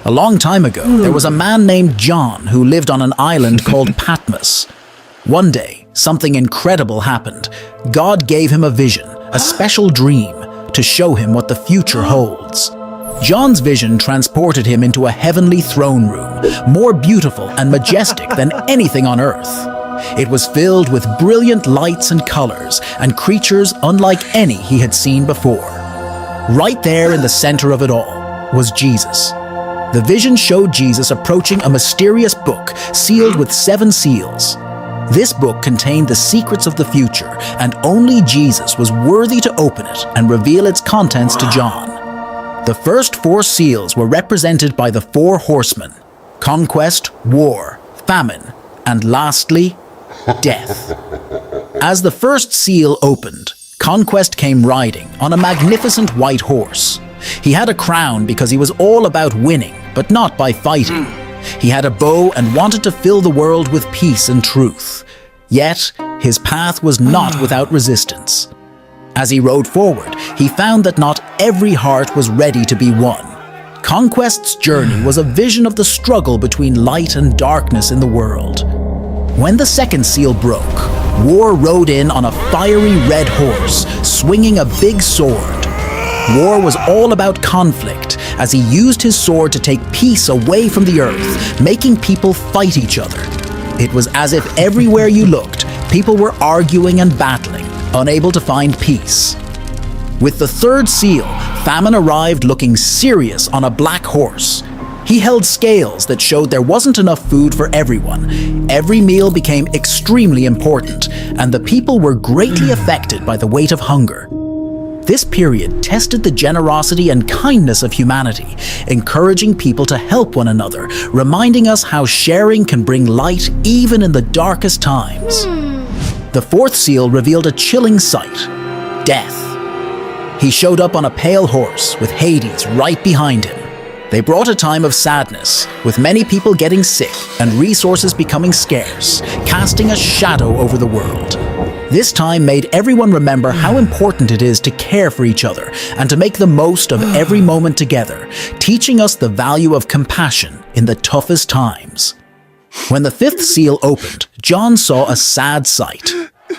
A long time ago, there was a man named John who lived on an island called Patmos. One day, something incredible happened. God gave him a vision, a special dream, to show him what the future holds. John's vision transported him into a heavenly throne room, more beautiful and majestic than anything on earth. It was filled with brilliant lights and colors and creatures unlike any he had seen before. Right there in the center of it all was Jesus. The vision showed Jesus approaching a mysterious book sealed with 7 seals. This book contained the secrets of the future, and only Jesus was worthy to open it and reveal its contents to John. The first 4 seals were represented by the 4 horsemen: conquest, war, famine, and lastly, death. As the first seal opened, Conquest came riding on a magnificent white horse. He had a crown because he was all about winning, but not by fighting. He had a bow and wanted to fill the world with peace and truth. Yet, his path was not without resistance. As he rode forward, he found that not every heart was ready to be won. Conquest's journey was a vision of the struggle between light and darkness in the world. When the second seal broke, War rode in on a fiery red horse, swinging a big sword. War was all about conflict, as he used his sword to take peace away from the earth, making people fight each other. It was as if everywhere you looked, people were arguing and battling, unable to find peace. With the third seal, Famine arrived looking serious on a black horse. He held scales that showed there wasn't enough food for everyone. Every meal became extremely important, and the people were greatly affected by the weight of hunger. This period tested the generosity and kindness of humanity, encouraging people to help one another, reminding us how sharing can bring light even in the darkest times. The fourth seal revealed a chilling sight: death. He showed up on a pale horse with Hades right behind him. They brought a time of sadness, with many people getting sick and resources becoming scarce, casting a shadow over the world. This time made everyone remember how important it is to care for each other and to make the most of every moment together, teaching us the value of compassion in the toughest times. When the fifth seal opened, John saw a sad sight.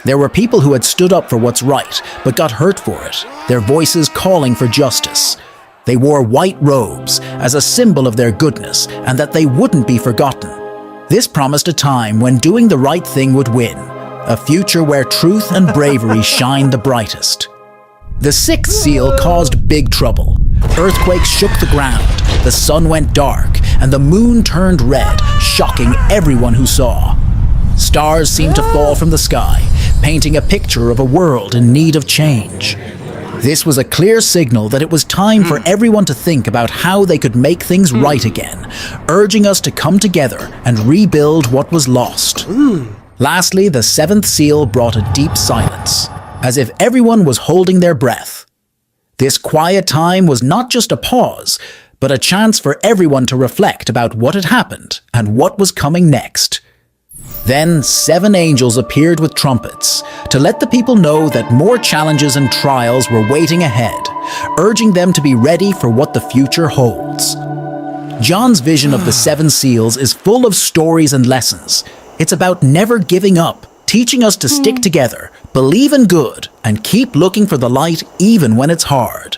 There were people who had stood up for what's right, but got hurt for it, their voices calling for justice. They wore white robes as a symbol of their goodness and that they wouldn't be forgotten. This promised a time when doing the right thing would win, a future where truth and bravery shined the brightest. The sixth seal caused big trouble. Earthquakes shook the ground, the sun went dark, and the moon turned red, shocking everyone who saw. Stars seemed to fall from the sky, painting a picture of a world in need of change. This was a clear signal that it was time for everyone to think about how they could make things right again, urging us to come together and rebuild what was lost. Lastly, the seventh seal brought a deep silence, as if everyone was holding their breath. This quiet time was not just a pause, but a chance for everyone to reflect about what had happened and what was coming next. Then 7 angels appeared with trumpets to let the people know that more challenges and trials were waiting ahead, urging them to be ready for what the future holds. John's vision of the 7 seals is full of stories and lessons. It's about never giving up, teaching us to stick together, believe in good, and keep looking for the light even when it's hard.